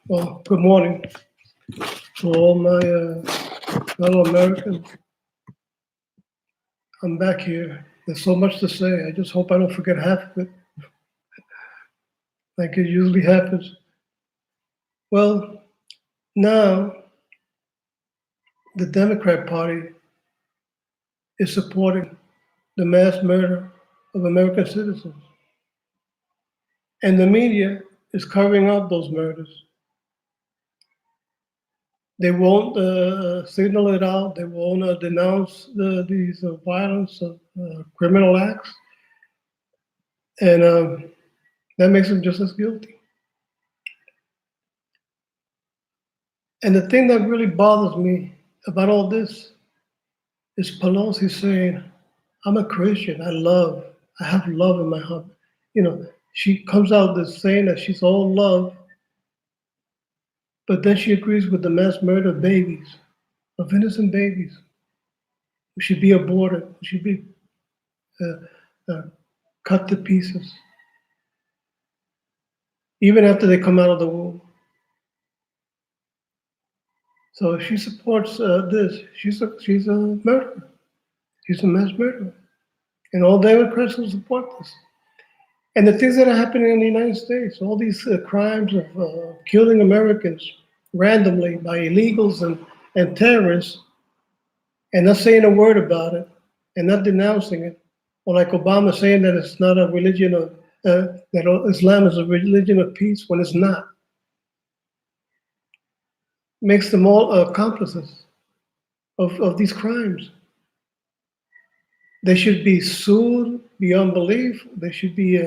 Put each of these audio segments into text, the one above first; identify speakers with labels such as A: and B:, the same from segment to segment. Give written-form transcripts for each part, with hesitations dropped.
A: Well, good morning to all my fellow Americans. I'm back here. There's so much to say. I just hope I don't forget half of it, like it usually happens. Well, now the Democrat Party is supporting the mass murder of American citizens, and the media is covering up those murders. They won't signal it out. They won't denounce these violence of criminal acts, and that makes them just as guilty. And the thing that really bothers me about all this is Pelosi saying, I'm a Christian. I have love in my heart. You know, she comes out this saying that she's all love, but then she agrees with the mass murder of babies, of innocent babies who should be aborted, who should be uh, cut to pieces, even after they come out of the womb. So if she supports this, she's a murderer. She's a mass murderer. And all Democrats will support this. And the things that are happening in the United States, all these crimes of killing Americans randomly by illegals and terrorists, and not saying a word about it, and not denouncing it, or like Obama saying that it's not a religion of, that Islam is a religion of peace when it's not, makes them all accomplices of these crimes. They should be sued beyond belief. They should be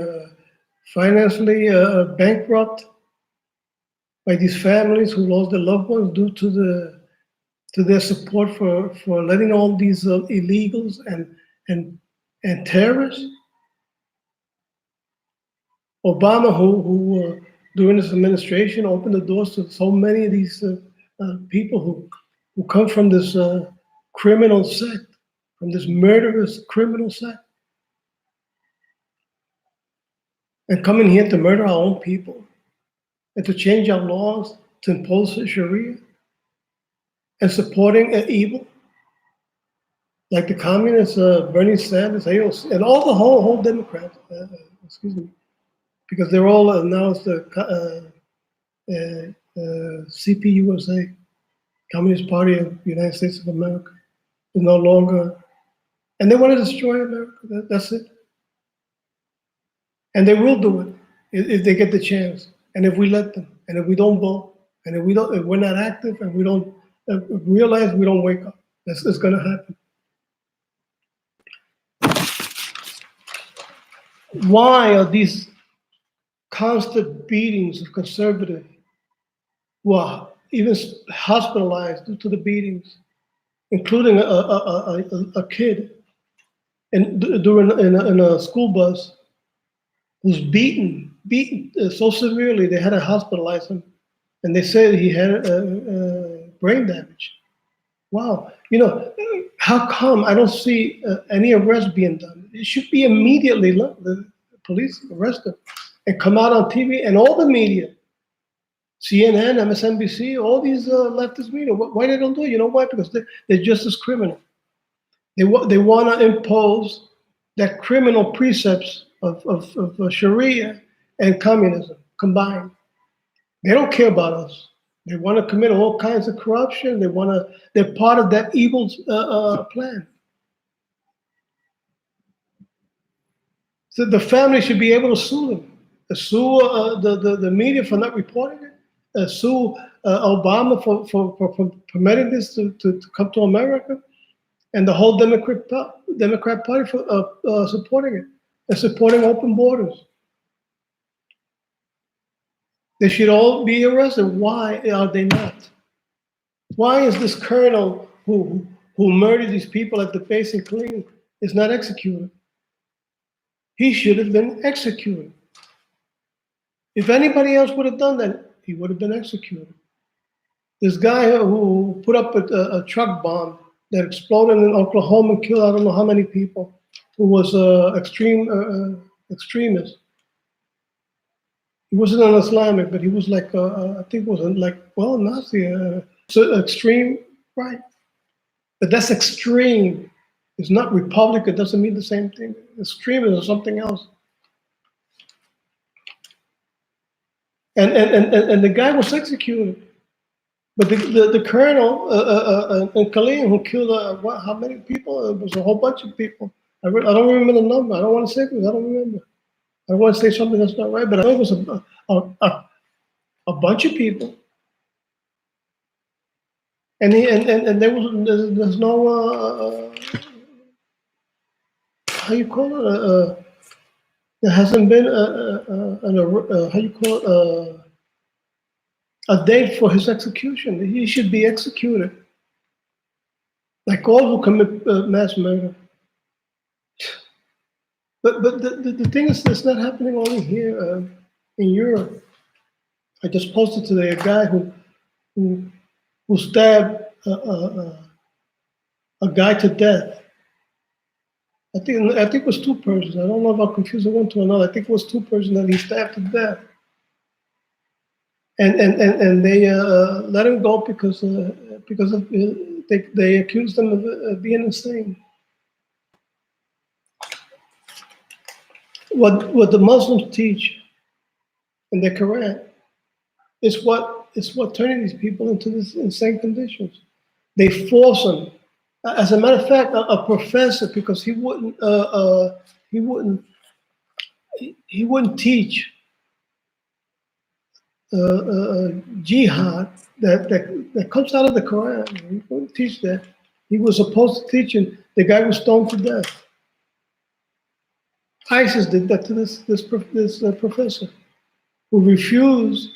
A: financially bankrupt by these families who lost their loved ones due to their support for letting all these illegals and terrorists. Obama, who during his administration opened the doors to so many of these people who come from this criminal sect, from this murderous criminal sect, and coming here to murder our own people and to change our laws, to impose Sharia, and supporting evil, like the communists, Bernie Sanders, AOC, and all the whole Democrats, excuse me, because they're all now it's the CPUSA, Communist Party of the United States of America, is no longer, and they want to destroy America. That's it. And they will do it if they get the chance, and if we let them, and if we don't vote, and if we're not active, and we don't realize, we don't wake up. It's going to happen. Why are these constant beatings of conservatives who are even hospitalized due to the beatings, including a kid in a school bus who's beaten so severely they had to hospitalize him, and they said he had brain damage. Wow, how come I don't see any arrest being done? It should be immediately. The police arrest him and come out on TV and all the media, CNN, MSNBC, all these leftist media. Why they don't do it? You know why? Because they're just as criminal. They want to impose that criminal precepts of Sharia and communism combined. They don't care about us. They want to commit all kinds of corruption. They're part of that evil plan. So the family should be able to sue them, sue the media for not reporting it, sue Obama for permitting this to come to America, and the whole Democrat Party for supporting it and supporting open borders. They should all be arrested. Why are they not? Why is this colonel who murdered these people at the base in Cleveland is not executed? He should have been executed. If anybody else would have done that, he would have been executed. This guy who put up a truck bomb that exploded in Oklahoma and killed I don't know how many people, who was an extremist. He wasn't an Islamic, but he was like, I think it was like, well, Nazi, so extreme right. But that's extreme. It's not republic. It doesn't mean the same thing. Extreme is something else. And the guy was executed. But the colonel in Kalian who killed how many people? It was a whole bunch of people. I don't remember the number. I don't want to say because I don't remember. I don't want to say something that's not right, but I know it was a bunch of people. And there's no how you call it there hasn't been how you call it a date for his execution. He should be executed like all who commit mass murder. But the thing is, it's not happening only here in Europe. I just posted today a guy who stabbed a guy to death. I think it was two persons. I don't know if I'm confusing one to another. I think it was two persons that he stabbed to death, and they let him go because of they accused him of being insane. What the Muslims teach in the Quran is what turning these people into these insane conditions. They force them. As a matter of fact, a professor, because he wouldn't he wouldn't teach jihad that comes out of the Quran. He wouldn't teach that. He was opposed to teaching. The guy was stoned to death. ISIS did that to this professor who refused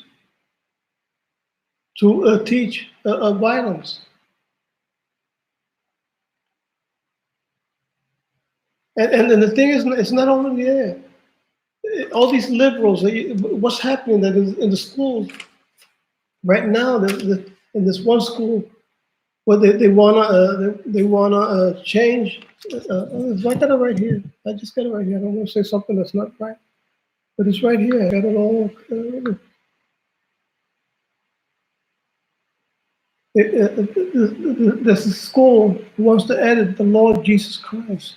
A: to teach violence. And the thing is, it's not only there. All these liberals, what's happening that in the schools right now, in this one school, where they wanna change. I got it right here. I just got it right here. I don't want to say something that's not right, but it's right here. I got it all. There's a school who wants to edit the Lord Jesus Christ.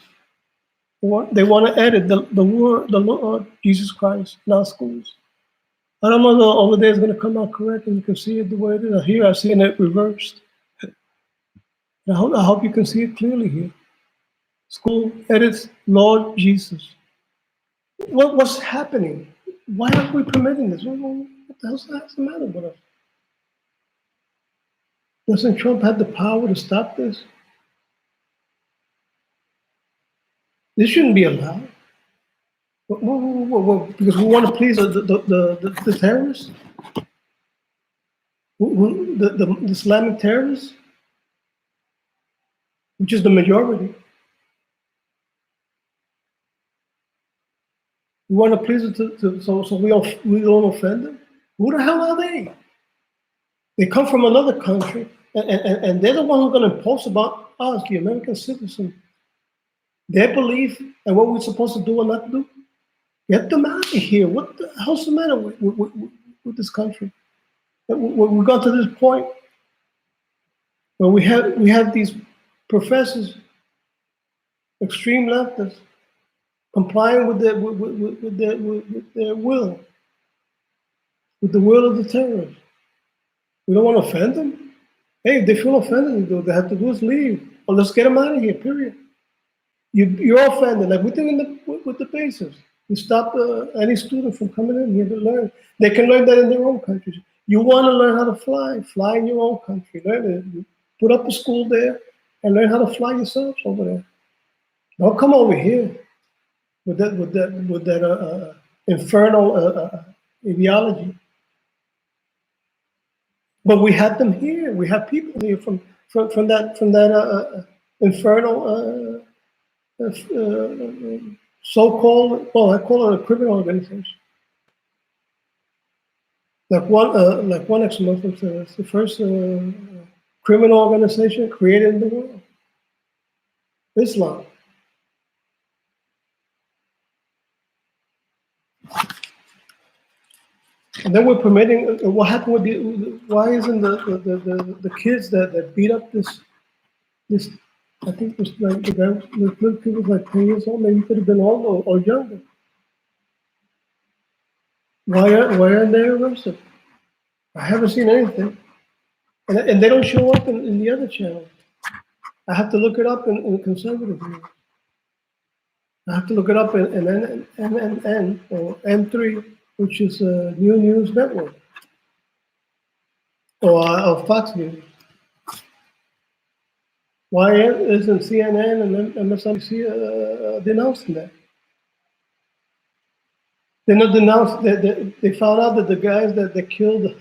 A: They want to edit the word, the Lord Jesus Christ in our schools. I don't know if over there is going to come out correct and you can see it the way it is. Here I'm seeing it reversed. I hope you can see it clearly here. School edits Lord Jesus. What's happening? Why are we permitting this? What the hell's the matter with us? Doesn't Trump have the power to stop this? This shouldn't be allowed. Because we want to please the terrorists? The Islamic terrorists? Which is the majority. We want to please it so we don't offend them? Who the hell are they? They come from another country, and they're the one who's going to impose about us, the American citizen, their belief and what we're supposed to do or not do. Get them out of here. What the hell's the matter with this country? We got to this point where we have these professors, extreme leftists, complying with their will, with the will of the terrorists. We don't want to offend them. Hey, if they feel offended, they have to do is leave, or let's get them out of here. Period. You're offended, like we did with the bases. We stop any student from coming in here to learn. They can learn that in their own countries. You want to learn how to fly in your own country. Learn it. You put up a school there and learn how to fly yourselves over there. Don't come over here with that infernal ideology. But we have them here. We have people here from that infernal so-called, well, I call it a criminal organization. Like one ex-Muslim said, it's the first criminal organization created in the world. Islam. And then we're permitting. What happened with the? Why isn't the kids that beat up this? I think it was like the guy, the little kid was like 10 years old. Maybe he could have been older or younger. Why aren't they arrested? I haven't seen anything, and they don't show up in the other channel. I have to look it up in conservative news. I have to look it up in NNN or N3, which is a New News Network or Fox News. Why isn't CNN and MSNBC denouncing that? They're not denounced. They found out that the guys that killed,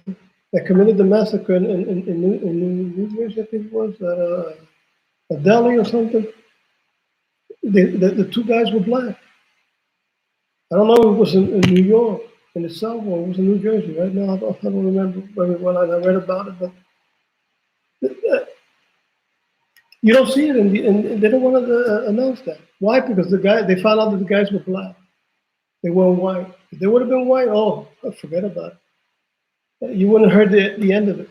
A: that committed the massacre in New Jersey, I think it was, Delhi or something. The two guys were black. I don't know if it was in New York, in the South, or it was in New Jersey. Right now, I don't remember very well. I read about it, but you don't see it, and they don't want to announce that. Why? Because they found out that the guys were black. They weren't white. If they would have been white, oh, forget about it. You wouldn't have heard the end of it.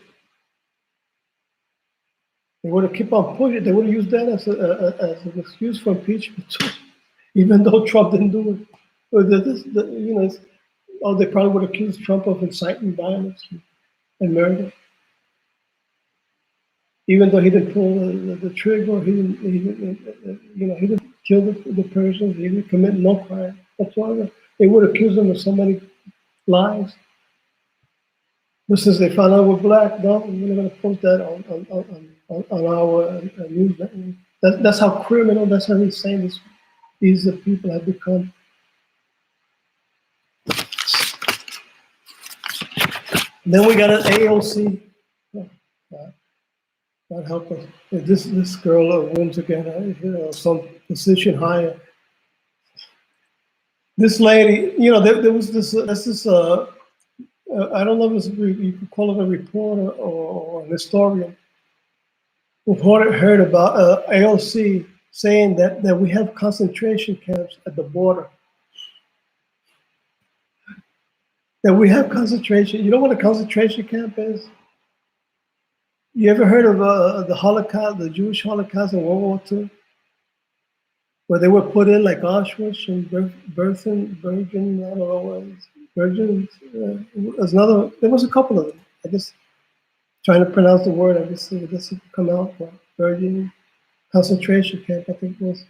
A: They would have kept on pushing. They would have used that as an excuse for impeachment, too, even though Trump didn't do it. But they probably would accuse Trump of inciting violence and murder, even though he didn't pull the trigger. He didn't kill the person. He didn't commit no crime whatsoever. They would accuse him of so many lies. But since they found out we're black, no, we're not going to post that on our news network. That's how criminal, that's how insane these people have become. Then we got an AOC. God help us. If this girl wins again, some position higher. This lady, there was this. I don't know if you could call it a reporter or an historian who heard about AOC saying that we have concentration camps at the border. That we have concentration. You know what a concentration camp is? You ever heard of the Holocaust, the Jewish Holocaust in World War II? Where they were put in like Auschwitz and Bergen, I don't know what it is. Bergen, there's another, there was a couple of them. I just trying to pronounce the word, I just see this come out for Bergen concentration camp, I think it was.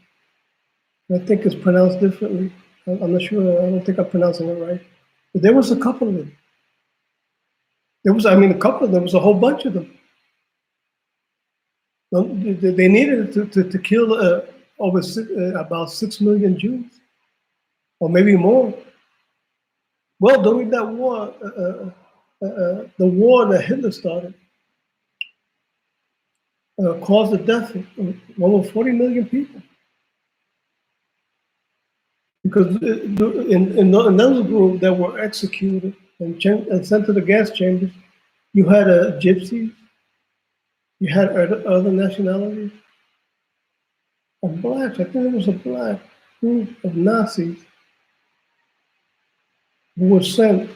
A: I think it's pronounced differently. I'm not sure, I don't think I'm pronouncing it right. But there was a couple of them. There was a whole bunch of them. They needed to kill about 6 million Jews, or maybe more. Well, during that war, the war that Hitler started, caused the death of over 40 million people. Because in those groups that were executed and sent to the gas chambers, you had gypsies, you had other nationalities, and blacks. I think there was a black group of Nazis who were sent.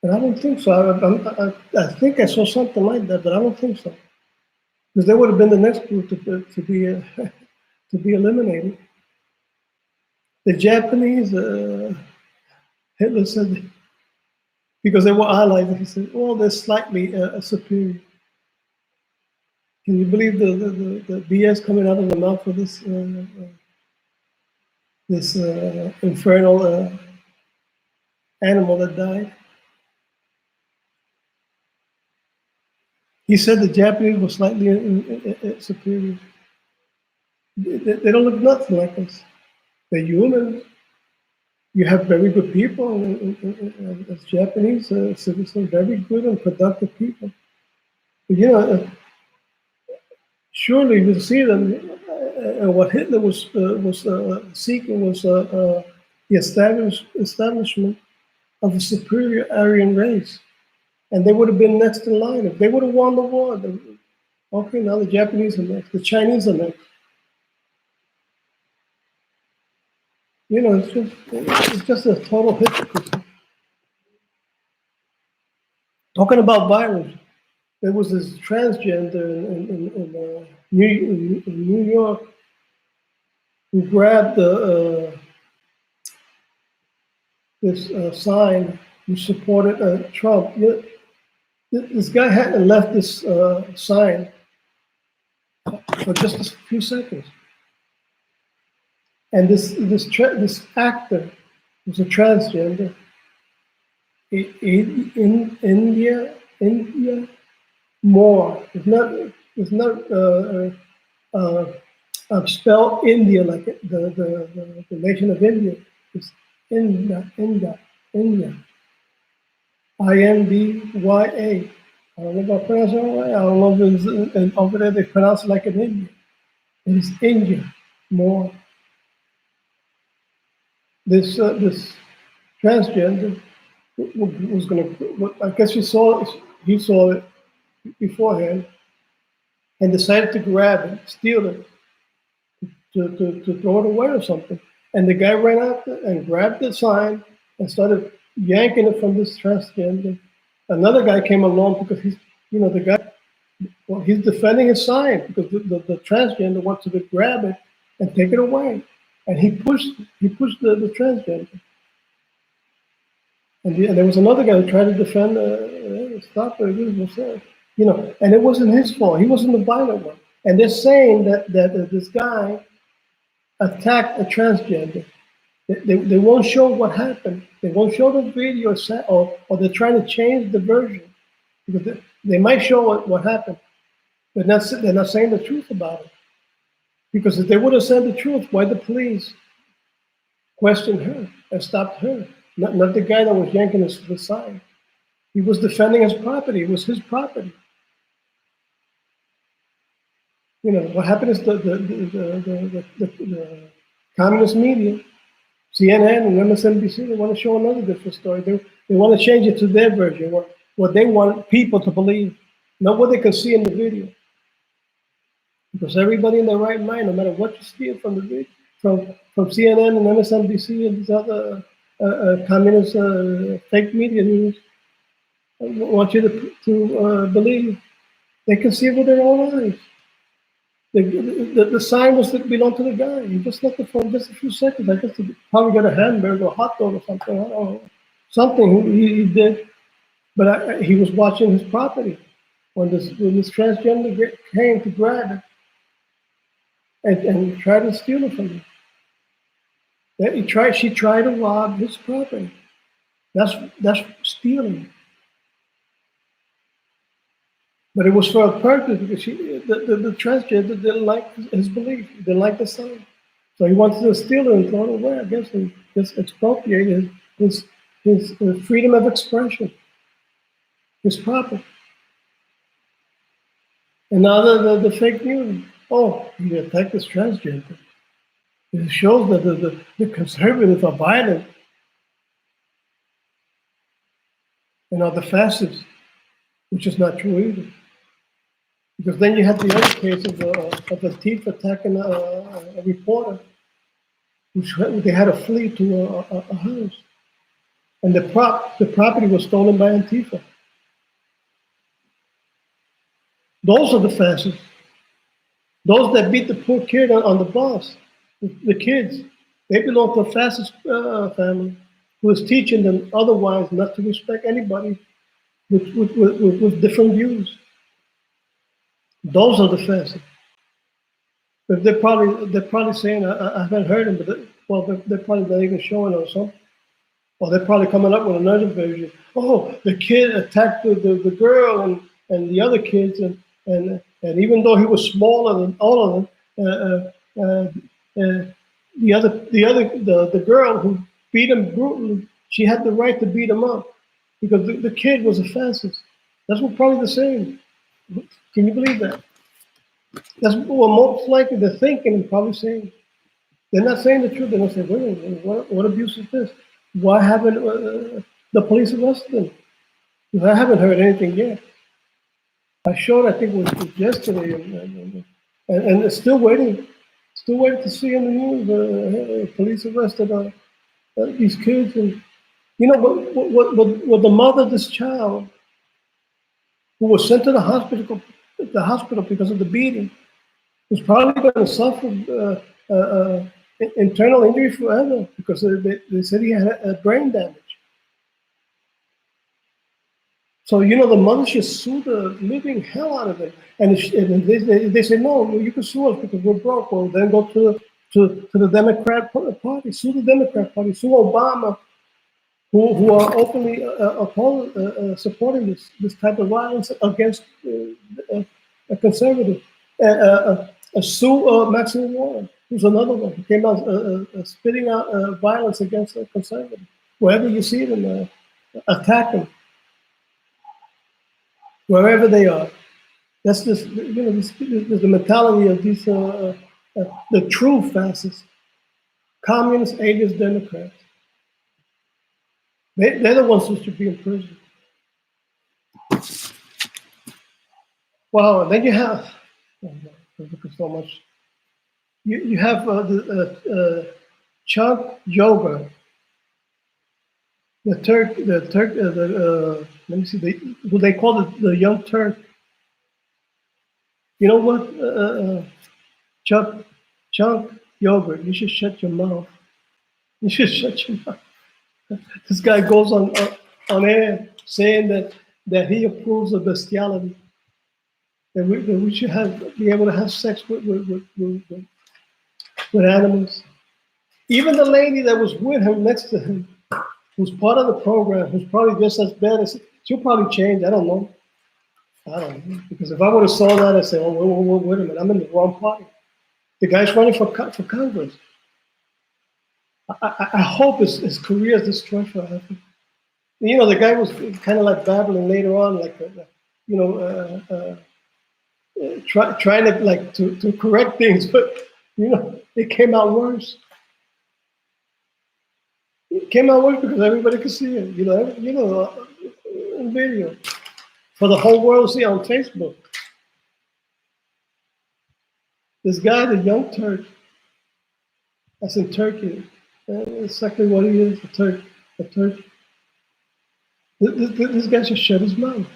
A: But I don't think so. I think I saw something like that, but I don't think so. Because they would have been the next group to be to be eliminated. The Japanese, Hitler said, because they were allies, he said, "Oh, they're slightly superior." Can you believe the BS coming out of the mouth of this infernal animal that died? He said the Japanese were slightly superior. They don't look nothing like us. They're humans. You have very good people as Japanese citizens, very good and productive people. But, surely we'll see them. What Hitler was seeking was the establishment of a superior Aryan race, and they would have been next in line if they would have won the war. Okay, now the Japanese are next, the Chinese are next. It's just a total hypocrisy. Talking about violence, there was this transgender in New York who grabbed this sign who supported Trump. This guy hadn't left this sign for just a few seconds, and this actor was a transgender. In India more. It's not spelled India like the nation of India. It's India. India. Indya. I don't know if I pronounced it right. I don't know if it's over there they pronounce it like in India. It's India more. This transgender was going to. I guess he saw it beforehand and decided to grab it, steal it, to throw it away or something. And the guy ran out and grabbed the sign and started yanking it from this transgender. Another guy came along because he's defending his sign because the transgender wanted to grab it and take it away. And he pushed the transgender. And there was another guy who tried to defend, stop it, and it wasn't his fault. He wasn't the violent one. And they're saying that this guy attacked a transgender. They won't show what happened. They won't show the video, or they're trying to change the version. Because they might show what happened, but they're not saying the truth about it. Because if they would have said the truth, why the police questioned her and stopped her? Not the guy that was yanking the sign. He was defending his property. It was his property. What happened is the communist media, CNN and MSNBC, they want to show another different story. They want to change it to their version, what they want people to believe, not what they can see in the video. Because everybody in their right mind, no matter what you steal from the video, from CNN and MSNBC and these other communist fake media news, want you to believe they can see it with their own eyes. The sign was that belonged to the guy. He just left it for just a few seconds. I guess he probably got a hamburger or a hot dog or something. I don't know. Something he did, but he was watching his property when this transgender came to grab it and tried to steal it from him. She tried to rob his property. That's stealing. But it was for a purpose because the transgender didn't like his belief, didn't like the sign. So he wanted to steal it and throw it away, I guess, and just expropriate his freedom of expression, his property. And now the fake news, he attacked this transgender. It shows that the conservatives are violent and are the fascists, which is not true either. Because then you have the other case of the thief attacking a reporter, which they had to flee to a house, and the property was stolen by Antifa. Those are the fascists. Those that beat the poor kid on the bus, the kids, they belong to a fascist family who is teaching them otherwise not to respect anybody with different views. Those are the fascists. But they're probably saying, I haven't heard them, but they're probably not even showing or something. Or they're probably coming up with another version. The kid attacked the girl and the other kids, and even though he was smaller than all of them, the girl who beat him brutally, she had the right to beat him up because the kid was a fascist. That's what probably the same. Can you believe that? That's what most likely they're thinking and probably saying. They're not saying the truth. They're not saying, wait, what abuse is this? Why haven't the police arrested them? Because I haven't heard anything yet. I showed, I think it was yesterday, and it's still waiting to see in the news. Police arrested these kids, and what the mother of this child who was sent to the hospital because of the beating, was probably going to suffer internal injury forever because they said he had a brain damage. So, the mother should sue the living hell out of it. And they say, no, you can sue us because we're broke. Well, then go to the Democrat Party, sue the Democrat Party, sue Obama, who are openly supporting this type of violence against a conservative. Sue Maxine Warren, who's another one who came out spitting out violence against a conservative. Wherever you see them, attack them. Wherever they are. That's just, this the mentality of these, the true fascists, communists, alias Democrats. They're the ones who should be in prison. Wow, then you have, so much. You have Chuck Yoga, the Turk, let me see, who they call the Young Turk. You know what, Chuck Yogurt, you should shut your mouth. You should shut your mouth. This guy goes on air saying that he approves of bestiality, that we should be able to have sex with animals. Even the lady that was with him, next to him, who's part of the program, who's probably just as bad as, she'll probably change. I don't know. Because if I would have saw that, I'd say, oh, wait a minute, I'm in the wrong party. The guy's running for Congress. I hope his career is destroyed forever. The guy was kind of like babbling later on, like, trying to correct things, but it came out worse. It came out worse because everybody could see it, in video, for the whole world to see on Facebook. This guy, the Young Turk, that's in Turkey. Exactly what he is, a Turk. This guy should shut his mouth.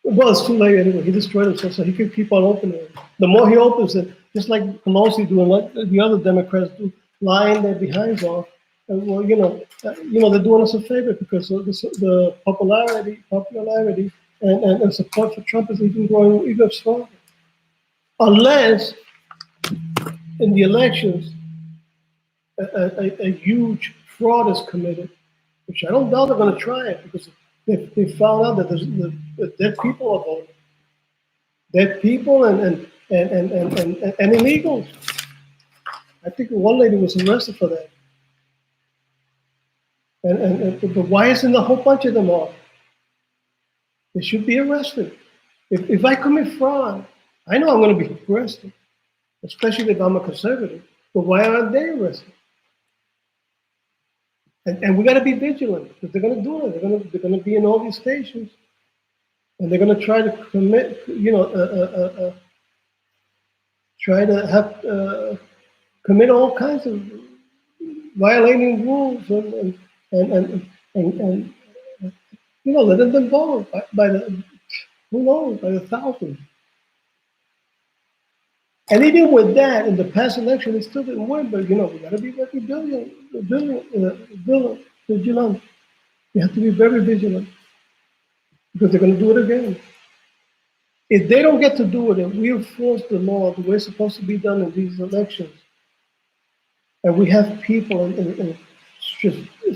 A: Well, it's too late anyway. He destroyed himself, so he could keep on opening it. The more he opens it, just like Pelosi doing, like the other Democrats do, lying their behinds off. And well, they're doing us a favor because the popularity and support for Trump is even growing even stronger. Unless in the elections, a huge fraud is committed, which I don't doubt they're going to try it because they found out that the dead people are voting. Dead people and illegals. I think one lady was arrested for that. But why isn't a whole bunch of them off? They should be arrested. If I commit fraud, I know I'm going to be arrested, especially if I'm a conservative. But why aren't they arrested? And we got to be vigilant because they're going to do it. They're going to be in all these stations, and they're going to try to commit, commit all kinds of violating rules and let them go by the thousands. And even with that, in the past election, they still didn't win. But we got to be very vigilant. We have to be very vigilant because they're going to do it again. If they don't get to do it, and we enforce the law the way it's supposed to be done in these elections, and we have people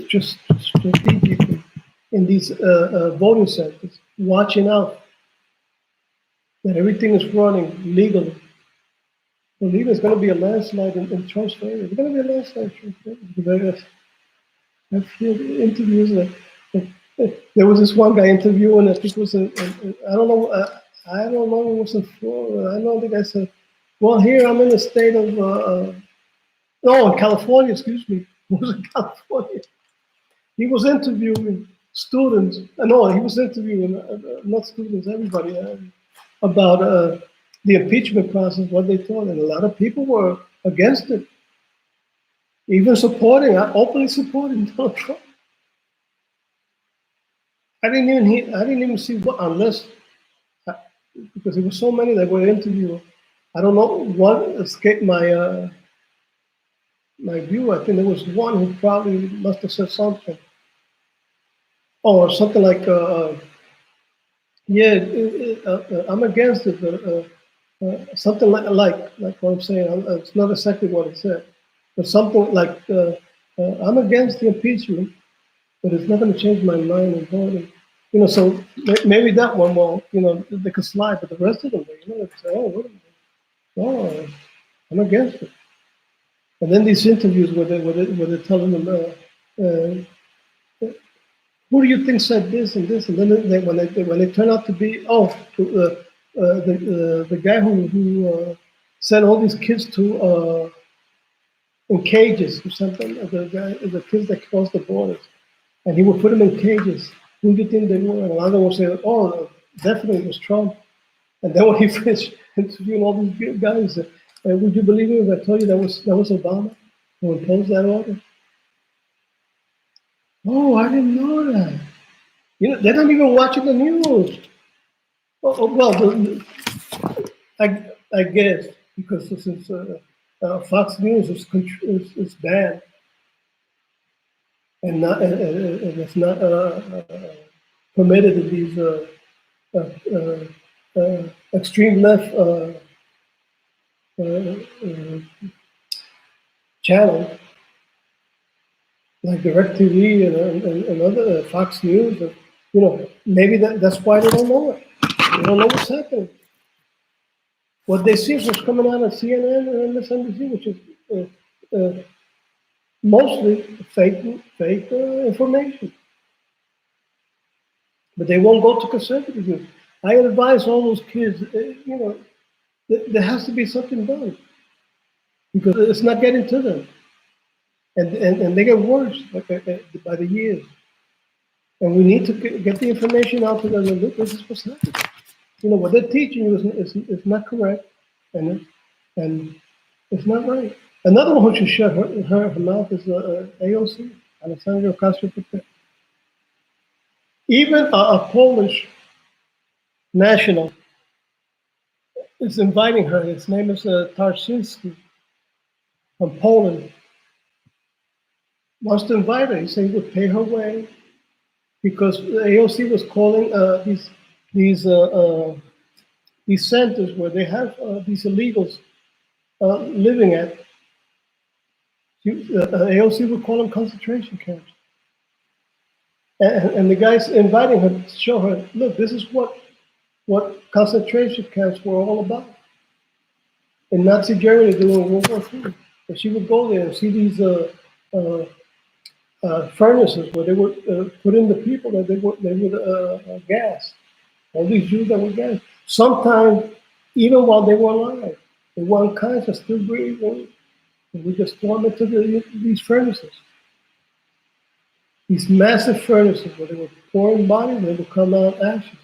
A: just strategically in these voting centers watching out that everything is running legally. I believe there's going to be a landslide in Trump's favor. There's going to be a landslide in Trump's favor. I've heard interviews. There was this one guy interviewing. I think it was I don't know. I don't know. It was in Florida. I don't think I said. Well, here I'm in the state of in California. Excuse me. It was in California. He was interviewing students. No, he was interviewing not students, everybody about the impeachment process, what they thought, and a lot of people were against it, even openly supporting Donald Trump. I didn't even see unless because there were so many that were interviewed. I don't know what escaped my view. I think there was one who probably must have said something, or something like, "Yeah, I'm against it," but something like what I'm saying. It's not exactly what he said, but something like, "I'm against the impeachment, but it's not going to change my mind on voting." So maybe that one won't. They could slide, but the rest of them, they say, "Oh, wait a minute. No, I'm against it." And then these interviews where they're telling them, "Who do you think said this and this?" And then when they turn out to be, the guy who sent all these kids to in cages or something, the kids that crossed the borders, and he would put them in cages. Who do you think they were? And another one said, "Oh, definitely it was Trump." And then when he finished interviewing all these guys, would you believe me if I told you that was Obama who imposed that order? Oh, I didn't know that. They're not even watching the news. Well, I guess because this is Fox News is banned and it's not permitted in these extreme left uh, channels like DirecTV and other Fox News. Maybe that's why they don't know it. They don't know what's happening. What they see is what's coming out of CNN and MSNBC, which is mostly fake information. But they won't go to conservative news. I advise all those kids, there has to be something done because it's not getting to them. And they get worse by the years. And we need to get the information out to them. And look, this is what's happening. What they're teaching you is not correct, and it's not right. Another one who should shut her mouth is AOC, Alexandria Ocasio-Cortez. Even a Polish national is inviting her. His name is Tarczynski from Poland. Wants to invite her. He said he would pay her way because AOC was calling these these centers where they have these illegals living at. AOC would call them concentration camps. And the guy's inviting her to show her, look, this is what concentration camps were all about in Nazi Germany during World War II. And she would go there and see these furnaces where they would put in the people that they would gas. All these Jews that were gassed. Sometimes, even while they were alive, they were unconscious, still breathing. And we just throw them into these furnaces. These massive furnaces where they were pouring bodies, they would come out ashes.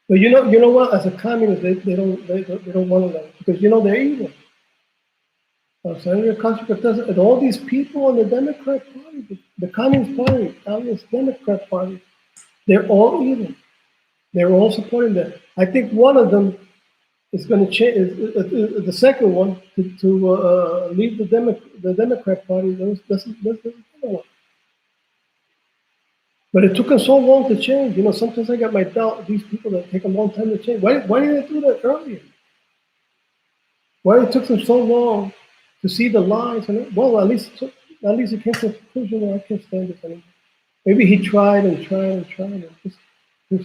A: But you know what? As a communist, they don't want that because they're evil. Senator Ocasio-Cortez and all these people in the Democrat Party, the Communist Party, Alice Democrat Party, they're all evil. They're all supporting that. I think one of them is going to change. The second one to leave the Democrat Party. That's the other one. But it took them so long to change. Sometimes I got my doubt. These people that take a long time to change. Why didn't they do that earlier? Why it took them so long to see the lies? Well, at least he came to a conclusion that I can't stand this anymore. Maybe he tried and tried and tried. And just,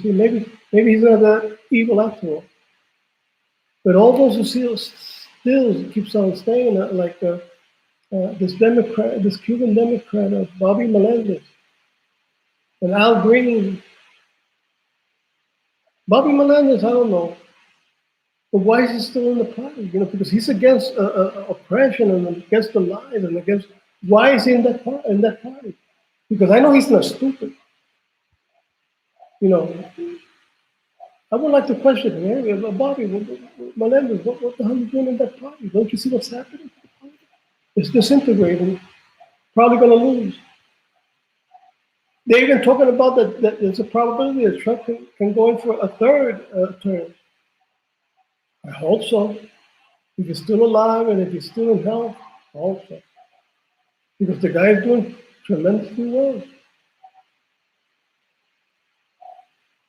A: maybe he's not that evil after all. But all those who still keeps on staying, like this Cuban Democrat, Bobby Melendez, and Al Green. Bobby Melendez, I don't know. But why is he still in the party? Because he's against oppression and against the lies and against. Why is he in that party? Because I know he's not stupid. I would like to question him. Hey, Bobby, Melendez, what the hell are you doing in that party? Don't you see what's happening? It's disintegrating. Probably going to lose. They're even talking about that there's a probability that Trump can go in for a third term. I hope so. If he's still alive and if he's still in health, I hope so. Because the guy is doing tremendously well.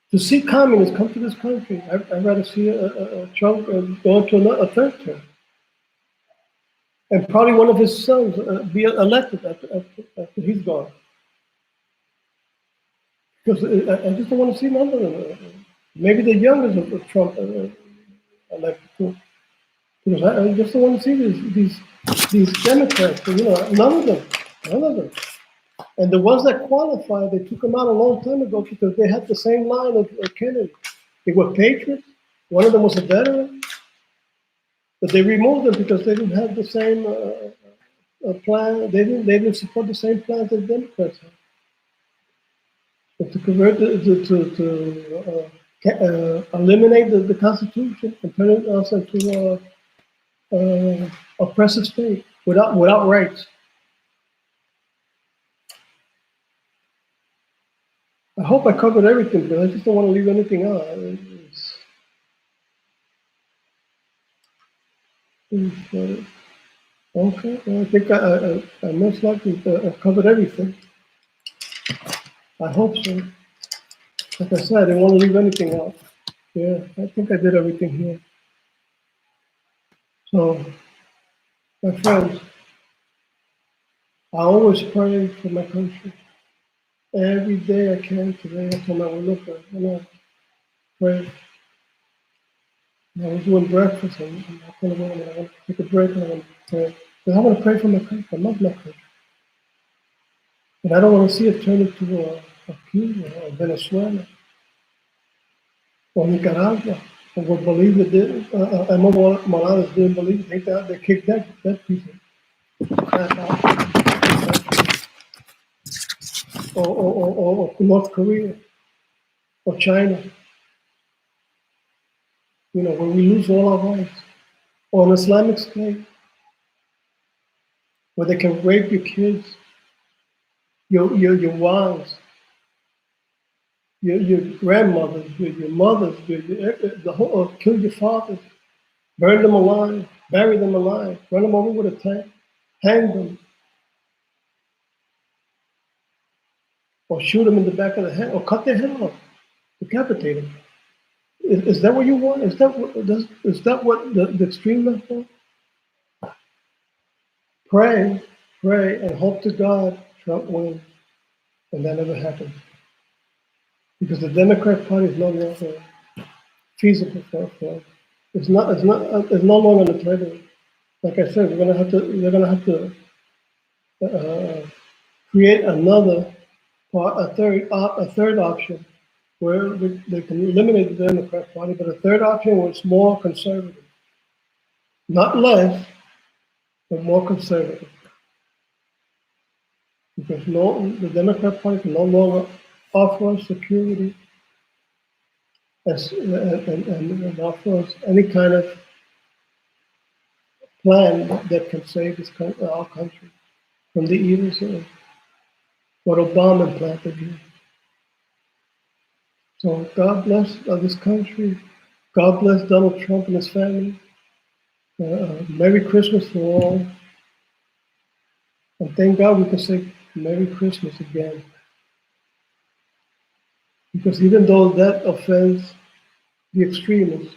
A: To see communists come to this country, I'd rather see a Trump go into a third term. And probably one of his sons be elected after he's gone. Because I just don't want to see none of them. Maybe the youngest of Trump elected too. Because I just don't want to see these Democrats. None of them. And the ones that qualified, they took them out a long time ago because they had the same line of Kennedy. They were patriots. One of them was a veteran, but they removed them because they didn't have the same plan. They didn't support the same plans that Democrats had. But to convert eliminate the Constitution and turn us into a oppressive state without rights. I hope I covered everything, but I just don't want to leave anything out. Okay, well, I think I most likely covered everything. I hope so. Like I said, I didn't want to leave anything out. Yeah, I think I did everything here. So, my friends, I always pray for my country. Every day I can. Today I told my wife, pray. I was doing breakfast and I told her, I want to take a break and I want to pray. Because I want to pray for my country. I love my country. And I don't want to see it turn into a Cuba or Venezuela or Nicaragua or what Bolivia did. Evo Morales didn't believe. They kicked that piece of crap out. Or North Korea or China. Where we lose all our rights. Or an Islamic state where they can rape your kids, your wives, your grandmothers, your mothers, the whole, kill your fathers, burn them alive, bury them alive, run them over with a tank, hang them, or shoot them in the back of the head, or cut their head off, decapitate them. Is that what you want? Is that what the extreme left want? Pray, and hope to God Trump wins, and that never happens. Because the Democrat Party is no longer feasible for it's no longer on the table. Like I said, they're gonna have to create another a third option where they can eliminate the Democrat Party, but a third option where it's more conservative, not less, but more conservative. Because the Democrat Party can no longer offer us security and offer us any kind of plan that can save our country from the evils of what Obama planted here. So God bless this country. God bless Donald Trump and his family. Merry Christmas to all. And thank God we can say Merry Christmas again. Because even though that offends the extremists,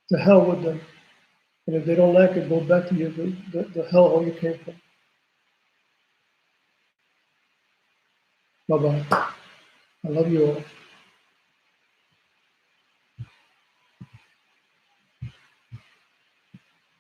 A: to hell with them. And if they don't like it, go back to the hellhole you came from. Bye-bye. I love you all.